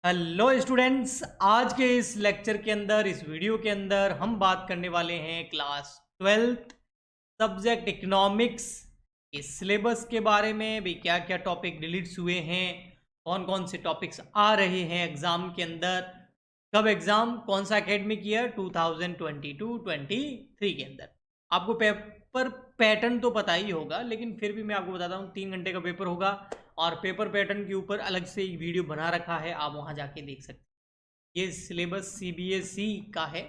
Hello students, आज के इस लेक्चर के अंदर, इस वीडियो के अंदर हम बात करने वाले हैं क्लास 12th सब्जेक्ट इकोनॉमिक्स के सिलेबस के बारे में। भी क्या क्या टॉपिक डिलीट्स हुए हैं, कौन कौन से टॉपिक्स आ रहे हैं एग्जाम के अंदर, कब एग्जाम, कौन सा एकेडमिक ईयर 2022-23 के अंदर। आपको पेपर पैटर्न तो पता ही होगा, लेकिन फिर भी मैं आपको बताता हूँ 3 घंटे का पेपर होगा और पेपर पैटर्न के ऊपर अलग से एक वीडियो बना रखा है, आप वहाँ जाके देख सकते हैं। ये सिलेबस CBSE का है,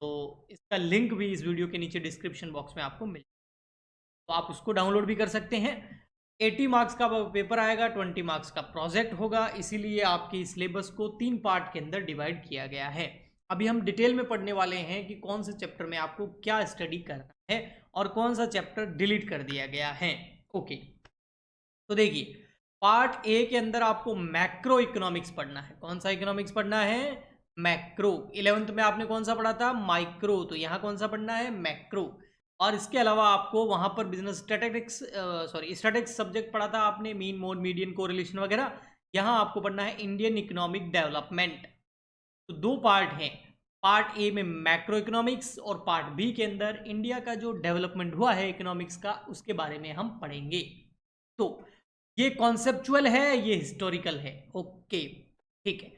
तो इसका लिंक भी इस वीडियो के नीचे डिस्क्रिप्शन बॉक्स में आपको मिल, तो आप उसको डाउनलोड भी कर सकते हैं। 80 मार्क्स का पेपर आएगा, 20 मार्क्स का प्रोजेक्ट होगा, इसीलिए आपकी सिलेबस को 3 पार्ट के अंदर डिवाइड किया गया है। अभी हम डिटेल में पढ़ने वाले हैं कि कौन से चैप्टर में आपको क्या स्टडी करना है और कौन सा चैप्टर डिलीट कर दिया गया है। ओके, तो देखिए, पार्ट ए के अंदर आपको मैक्रो इकोनॉमिक्स पढ़ना है। कौन सा इकोनॉमिक्स पढ़ना है? मैक्रो। 11th में आपने कौन सा पढ़ा था? माइक्रो। तो यहाँ कौन सा पढ़ना है? मैक्रो। और इसके अलावा आपको वहां पर बिजनेस स्टैटिस्टिक्स सब्जेक्ट पढ़ा था आपने, मीन मोड मीडियन कोरिलेशन वगैरह। यहाँ आपको पढ़ना है इंडियन इकोनॉमिक डेवलपमेंट। तो दो पार्ट हैं, पार्ट ए में मैक्रो इकोनॉमिक्स और पार्ट बी के अंदर इंडिया का जो डेवलपमेंट हुआ है इकोनॉमिक्स का, उसके बारे में हम पढ़ेंगे। तो ये कॉन्सेप्चुअल है, ये हिस्टोरिकल है। ओके, ठीक है।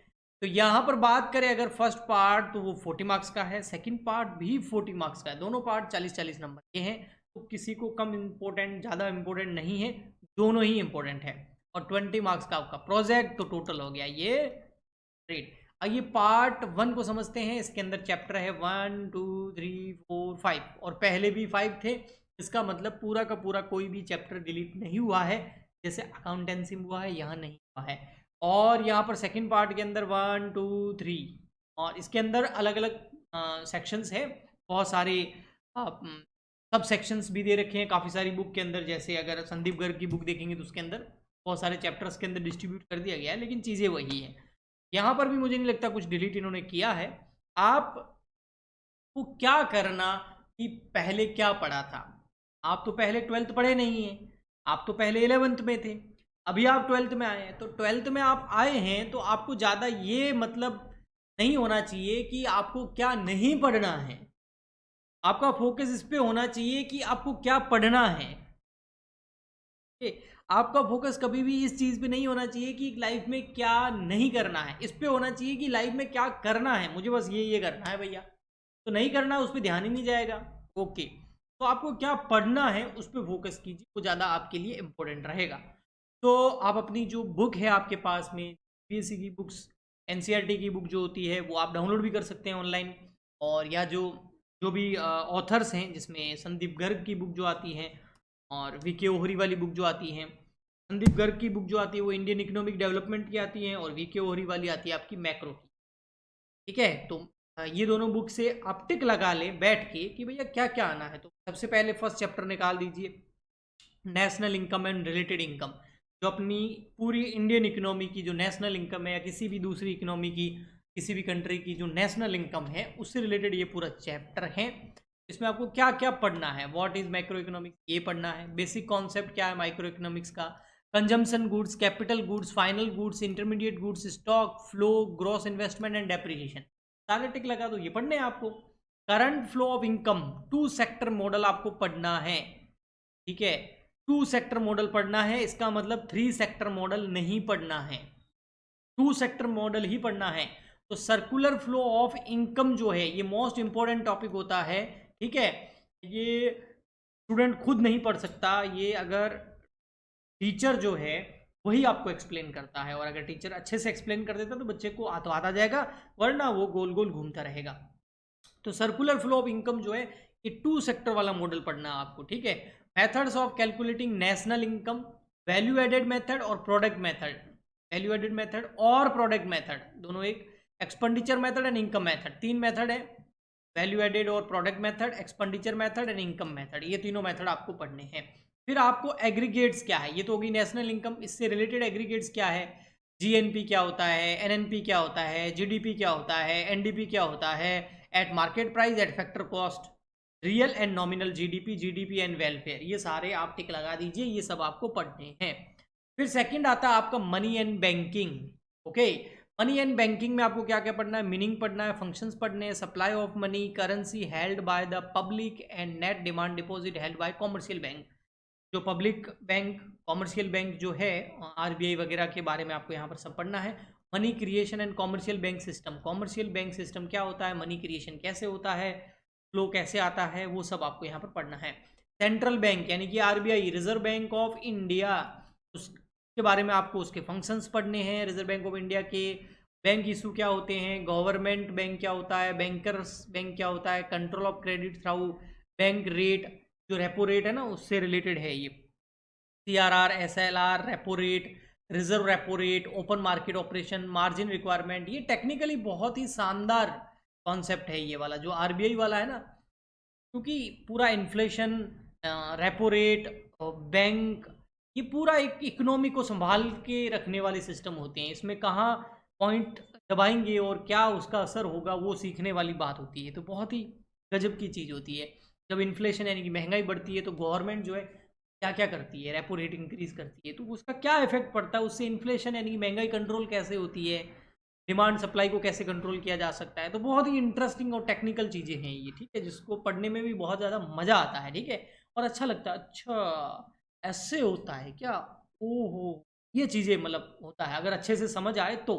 तो यहां पर बात करें अगर फर्स्ट पार्ट, तो वो 40 मार्क्स का है, सेकंड पार्ट भी 40 मार्क्स का है, दोनों पार्ट 40-40 नंबर के हैं। तो किसी को कम इंपॉर्टेंट, ज़्यादा इंपॉर्टेंट नहीं है, दोनों ही इंपॉर्टेंट है। और 20 मार्क्स का आपका प्रोजेक्ट, तो टोटल हो गया ये ग्रेड। अब ये पार्ट 1 को समझते हैं। इसके अंदर चैप्टर है 1 2 3 4 5 और पहले भी 5 थे। इसका मतलब पूरा का पूरा कोई भी चैप्टर डिलीट नहीं हुआ है, जैसे अकाउंटेंसी में हुआ है, यहाँ नहीं हुआ है। और यहाँ पर सेकंड पार्ट के अंदर 1 2 3 और इसके अंदर अलग अलग सेक्शंस है, बहुत सारे सब सेक्शंस भी दे रखे हैं काफ़ी सारी बुक के अंदर। जैसे अगर संदीप गर्ग की बुक देखेंगे तो उसके अंदर बहुत सारे चैप्टर्स के अंदर डिस्ट्रीब्यूट कर दिया गया है, लेकिन चीज़ें वही हैं। यहाँ पर भी मुझे नहीं लगता कुछ डिलीट इन्होंने किया है। आपको क्या करना कि पहले क्या पढ़ा था। आप तो पहले 12th पढ़े नहीं हैं, आप तो पहले 11th में थे, अभी आप 12th में आए हैं। तो 12th में आप आए हैं तो आपको ज़्यादा ये मतलब नहीं होना चाहिए कि आपको क्या नहीं पढ़ना है। आपका फोकस इस पे होना चाहिए कि आपको क्या पढ़ना है। आपका फोकस कभी भी इस चीज़ पे नहीं होना चाहिए कि लाइफ में क्या नहीं करना है, इस पे होना चाहिए कि लाइफ में क्या करना है, मुझे बस ये करना है भैया। तो नहीं करना है, उस पर ध्यान ही नहीं जाएगा। ओके, तो आपको क्या पढ़ना है उस पर फोकस कीजिए, वो ज़्यादा आपके लिए इम्पोर्टेंट रहेगा। तो आप अपनी जो बुक है आपके पास में, CBSE की बुक्स, NCERT की बुक जो होती है, वो आप डाउनलोड भी कर सकते हैं ऑनलाइन। और या जो जो भी ऑथर्स हैं, जिसमें संदीप गर्ग की बुक जो आती है और VK ओहरी वाली बुक जो आती है, संदीप गर्ग की बुक जो आती है वो इंडियन इकोनॉमिक डेवलपमेंट की आती है और VK ओहरी वाली आती है आपकी मैक्रो की। ठीक है, तो ये दोनों बुक से आप टिक लगा लें बैठ के कि भैया क्या क्या आना है। तो सबसे पहले फर्स्ट चैप्टर निकाल दीजिए, national income and related income. जो अपनी पूरी इंडियन इकोनॉमी की जो नेशनल इनकम है, या किसी भी दूसरी इकोनॉमी की, किसी भी कंट्री की जो नेशनल इनकम है, उससे रिलेटेड ये पूरा चैप्टर है। इसमें आपको क्या क्या पढ़ना है, व्हाट इज माइक्रो इकोनॉमिक्स, ये पढ़ना है। बेसिक कॉन्सेप्ट क्या है माइक्रो इकोनॉमिक्स का, consumption goods, capital goods, final goods, intermediate goods, stock flow, gross investment and depreciation, सारे टिक लगा दो, ये पढ़ने हैं आपको। Current flow of income, 2 sector model आपको पढ़ना है। ठीक है, 2 सेक्टर मॉडल पढ़ना है, इसका मतलब 3 सेक्टर मॉडल नहीं पढ़ना है, 2 सेक्टर मॉडल ही पढ़ना है। तो सर्कुलर फ्लो ऑफ इनकम जो है, ये मोस्ट इंपॉर्टेंट टॉपिक होता है। ठीक है, ये स्टूडेंट खुद नहीं पढ़ सकता, ये अगर टीचर जो है वही आपको एक्सप्लेन करता है, और अगर टीचर अच्छे से एक्सप्लेन कर देता तो बच्चे को आता जाएगा, वरना वो गोल गोल घूमता रहेगा। तो सर्कुलर फ्लो ऑफ इनकम जो है, ये 2 सेक्टर वाला मॉडल पढ़ना है आपको। ठीक है, methods of calculating national income, value added method और product method, value added method और प्रोडक्ट मेथड दोनों एक, expenditure method and income method, 3 method है, वैल्यू एडेड और product method, expenditure method and income method, ये तीनों मेथड आपको पढ़ने हैं। फिर आपको एग्रीगेट्स क्या है, ये तो होगी नेशनल इनकम, इससे रिलेटेड एग्रीगेट्स क्या है, GNP क्या होता है, NNP क्या होता है, GDP क्या होता है, NDP क्या होता है, eight market price, eight factor cost, real and nominal GDP and welfare, ये सारे आप टिक लगा दीजिए, ये सब आपको पढ़ने हैं। फिर सेकंड आता है आपका money and banking. Okay, money and banking में आपको क्या क्या पढ़ना है, मीनिंग पढ़ना है, फंक्शंस पढ़ने हैं, supply of money, currency held by the public and net demand deposit held by commercial bank. जो पब्लिक बैंक, कॉमर्शियल बैंक जो है, आरबीआई वगैरह के बारे में आपको यहाँ पर सब पढ़ना है। Money creation and commercial bank system, commercial bank system क्या होता है, मनी क्रिएशन कैसे होता है, फ्लो कैसे आता है, वो सब आपको यहाँ पर पढ़ना है। सेंट्रल बैंक यानी कि RBI, reserve bank of India, उसके बारे में आपको उसके फंक्शंस पढ़ने हैं, रिजर्व बैंक ऑफ इंडिया के। बैंक इशू क्या होते हैं, गवर्नमेंट बैंक क्या होता है, बैंकर्स बैंक क्या होता है, control of credit through bank rate, जो रेपो रेट है ना उससे रिलेटेड है ये, CRR, SLR, repo rate, reserve repo rate, open market operation, margin requirement. ये टेक्निकली बहुत ही शानदार कॉन्सेप्ट है ये वाला जो आरबीआई वाला है ना, क्योंकि पूरा इन्फ्लेशन, रेपो रेट, बैंक, ये पूरा एक इकोनॉमी को संभाल के रखने वाले सिस्टम होते हैं। इसमें कहाँ पॉइंट दबाएंगे और क्या उसका असर होगा वो सीखने वाली बात होती है। तो बहुत ही गजब की चीज़ होती है। जब इन्फ्लेशन यानी कि महंगाई बढ़ती है तो गवर्नमेंट जो है क्या क्या करती है, रेपो रेट इंक्रीज करती है, तो उसका क्या इफेक्ट पड़ता है, उससे इन्फ्लेशन यानी कि महंगाई कंट्रोल कैसे होती है, डिमांड सप्लाई को कैसे कंट्रोल किया जा सकता है। तो बहुत ही इंटरेस्टिंग और टेक्निकल चीज़ें हैं ये, ठीक है, जिसको पढ़ने में भी बहुत ज़्यादा मज़ा आता है, ठीक है, और अच्छा लगता है। अच्छा ऐसे होता है क्या, ओहो, ये चीज़ें मतलब होता है, अगर अच्छे से समझ आए तो,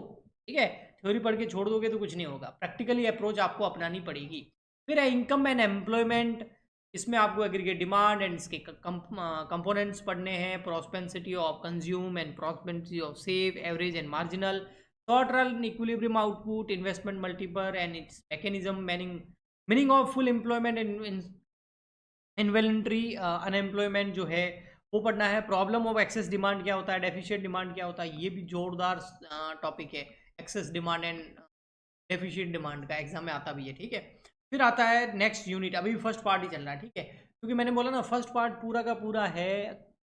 ठीक है। थ्योरी पढ़ के छोड़ दोगे तो कुछ नहीं होगा, प्रैक्टिकली अप्रोच आपको अपनानी पड़ेगी। फिर है इनकम एंड एम्प्लॉयमेंट, इसमें आपको एग्रीगेट डिमांड एंड इसके कंपोनेंट्स पढ़ने हैं, propensity of consume and propensity of save, average and marginal, short run equilibrium output, investment multiplier and its mechanism, meaning of full employment and involuntary unemployment जो है वो पढ़ना है। प्रॉब्लम ऑफ एक्सेस डिमांड क्या होता है, डेफिशिएट डिमांड क्या होता है, ये भी जोरदार टॉपिक है। Excess demand and deficit demand का एग्जाम में आता भी है, ठीक है। फिर आता है नेक्स्ट यूनिट, अभी भी फर्स्ट पार्ट ही चल रहा है, ठीक है, क्योंकि मैंने बोला ना फर्स्ट पार्ट पूरा का पूरा है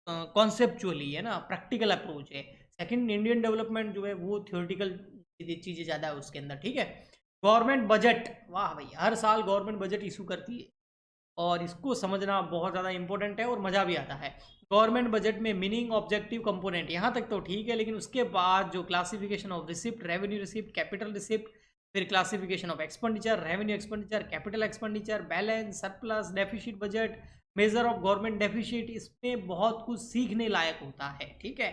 कॉन्सेप्चुअली है ना, प्रैक्टिकल अप्रोच है। सेकंड इंडियन डेवलपमेंट जो है वो थियोरटिकल चीज़ें ज़्यादा है उसके अंदर, ठीक है। गवर्नमेंट बजट, वाह भाई, हर साल गवर्नमेंट बजट इशू करती है और इसको समझना बहुत ज़्यादा इंपॉर्टेंट है और मज़ा भी आता है। गवर्नमेंट बजट में मीनिंग, ऑब्जेक्टिव, कंपोनेंट, यहाँ तक तो ठीक है, लेकिन उसके बाद जो classification of receipt, revenue receipt, capital receipt, फिर classification of expenditure, revenue expenditure, capital expenditure, balance, surplus, deficit budget, measure of government deficit, इसमें बहुत कुछ सीखने लायक होता है, ठीक है।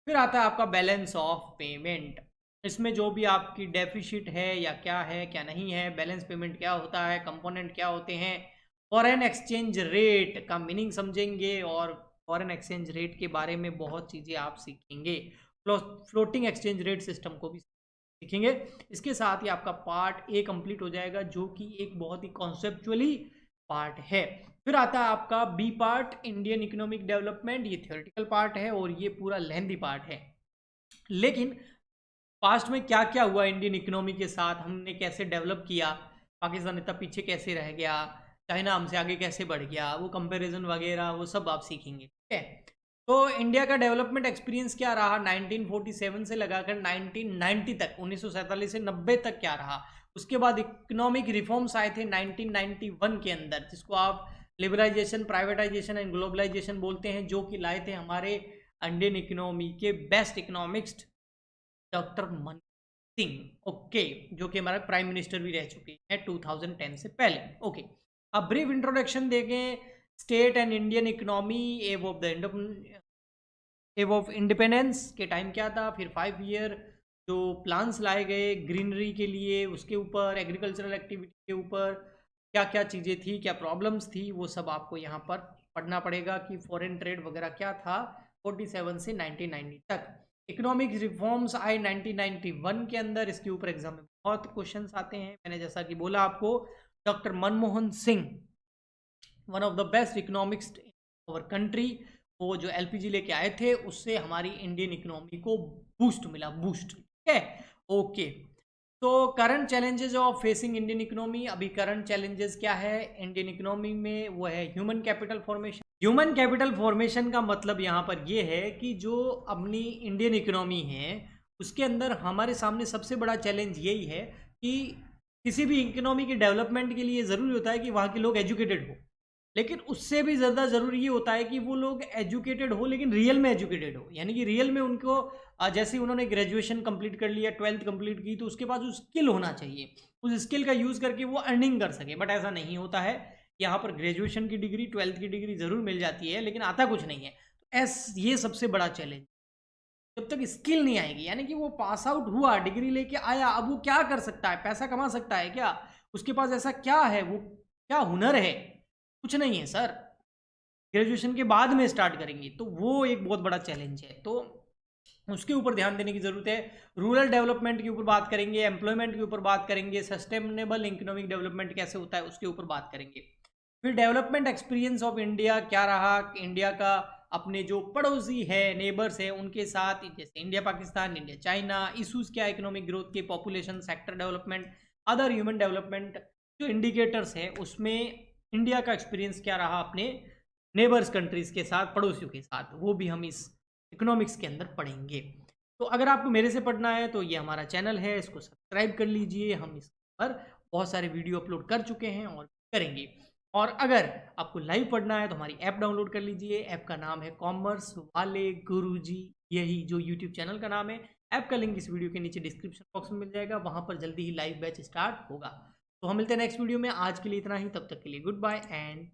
फिर आता है आपका बैलेंस ऑफ पेमेंट, इसमें जो भी आपकी डेफिसिट है या क्या है क्या नहीं है, बैलेंस पेमेंट क्या होता है, कंपोनेंट क्या होते हैं, फॉरेन एक्सचेंज रेट का मीनिंग समझेंगे और फॉरेन एक्सचेंज रेट के बारे में बहुत चीज़ें आप सीखेंगे। फ्लोटिंग एक्सचेंज रेट सिस्टम को भी सीखेंगे। इसके साथ ही आपका पार्ट ए कंप्लीट हो जाएगा, जो कि एक बहुत ही कॉन्सेप्चुअली पार्ट है। फिर आता है आपका B part, Indian economic development, ये थियोरेटिकल पार्ट है और ये पूरा लेंथी पार्ट है। लेकिन पास्ट में क्या क्या हुआ इंडियन इकोनॉमी के साथ, हमने कैसे डेवलप किया, पाकिस्तान इतना पीछे कैसे रह गया, चाइना हमसे आगे कैसे बढ़ गया, वो कंपैरिजन वगैरह वो सब आप सीखेंगे, ठीक है। तो इंडिया का डेवलपमेंट एक्सपीरियंस क्या रहा 1947 से लगाकर 1990 तक, 1947 से 90 तक क्या रहा। उसके बाद इकोनॉमिक रिफॉर्म्स आए थे 1991 के अंदर, जिसको आप लिबरलाइजेशन, प्राइवेटाइजेशन एंड ग्लोबलाइजेशन बोलते हैं, जो कि लाए थे हमारे इंडियन इकोनॉमी के best economics doctor Manmohan Singh, okay, जो कि हमारा प्राइम मिनिस्टर भी रह चुके हैं 2010 से पहले, ओके। अब ब्रीफ इंट्रोडक्शन देखें, स्टेट एंड इंडियन इकोनॉमी एव ऑफ इंडिपेंडेंस के टाइम क्या था, फिर 5 ईयर जो प्लान्स लाए गए ग्रीनरी के लिए, उसके ऊपर एग्रीकल्चरल एक्टिविटी के ऊपर क्या क्या चीज़ें थी, क्या प्रॉब्लम्स थी, वो सब आपको यहाँ पर पढ़ना पड़ेगा कि फॉरेन ट्रेड वगैरह क्या था 47 से 1990 तक। इकोनॉमिक रिफॉर्म्स आए 1991 के अंदर, इसके ऊपर एग्जाम में बहुत क्वेश्चंस आते हैं। मैंने जैसा कि बोला आपको, doctor Manmohan Singh, one of the best economics in our country, वो जो एलपीजी लेके आए थे उससे हमारी इंडियन इकोनॉमी को बूस्ट मिला, बूस्ट, ठीक है, ओके। तो current challenges of facing Indian economy, अभी करंट चैलेंजेस क्या है इंडियन इकोनॉमी में, वो है human capital formation. Human capital formation का मतलब यहाँ पर ये है कि जो अपनी इंडियन इकोनॉमी है उसके अंदर हमारे सामने सबसे बड़ा चैलेंज यही है कि किसी भी इकोनॉमी के डेवलपमेंट के लिए ज़रूरी होता है कि वहाँ के लोग एजुकेटेड हो, लेकिन उससे भी ज़्यादा ज़रूरी ये होता है कि वो लोग एजुकेटेड हो, लेकिन रियल में एजुकेटेड हो, यानी कि रियल में उनको जैसे उन्होंने ग्रेजुएशन कंप्लीट कर लिया, 12th कंप्लीट की, तो उसके बाद उस स्किल होना चाहिए, उस स्किल का यूज़ करके वो अर्निंग कर सके। बट ऐसा नहीं होता है, यहाँ पर ग्रेजुएशन की डिग्री, 12th की डिग्री ज़रूर मिल जाती है, लेकिन आता कुछ नहीं है। ये सबसे बड़ा चैलेंज, जब तक स्किल नहीं आएगी, यानी कि वो पास आउट हुआ, डिग्री लेके आया, अब वो क्या कर सकता है, पैसा कमा सकता है क्या, उसके पास ऐसा क्या है, वो क्या हुनर है, कुछ नहीं है सर। ग्रेजुएशन के बाद में स्टार्ट करेंगे, तो वो एक बहुत बड़ा चैलेंज है, तो उसके ऊपर ध्यान देने की ज़रूरत है। रूरल डेवलपमेंट के ऊपर बात करेंगे, एम्प्लॉयमेंट के ऊपर बात करेंगे, सस्टेनेबल इकोनॉमिक डेवलपमेंट कैसे होता है उसके ऊपर बात करेंगे। फिर डेवलपमेंट एक्सपीरियंस ऑफ इंडिया क्या रहा, इंडिया का अपने जो पड़ोसी है, नेबर्स है, उनके साथ, जैसे India Pakistan, India China, issues क्या इकोनॉमिक ग्रोथ के, population, sector development, other human development जो इंडिकेटर्स है, उसमें इंडिया का एक्सपीरियंस क्या रहा अपने नेबर्स कंट्रीज़ के साथ, पड़ोसियों के साथ, वो भी हम इस इकोनॉमिक्स के अंदर पढ़ेंगे। तो अगर आपको मेरे से पढ़ना है तो ये हमारा चैनल है, इसको सब्सक्राइब कर लीजिए। हम इस पर बहुत सारे वीडियो अपलोड कर चुके हैं और करेंगे। और अगर आपको लाइव पढ़ना है तो हमारी ऐप डाउनलोड कर लीजिए। ऐप का नाम है कॉमर्स वाले गुरुजी, यही जो यूट्यूब चैनल का नाम है। ऐप का लिंक इस वीडियो के नीचे डिस्क्रिप्शन बॉक्स में मिल जाएगा, वहाँ पर जल्दी ही लाइव बैच स्टार्ट होगा। तो हम मिलते हैं नेक्स्ट वीडियो में। आज के लिए इतना ही, तब तक के लिए गुड बाय एंड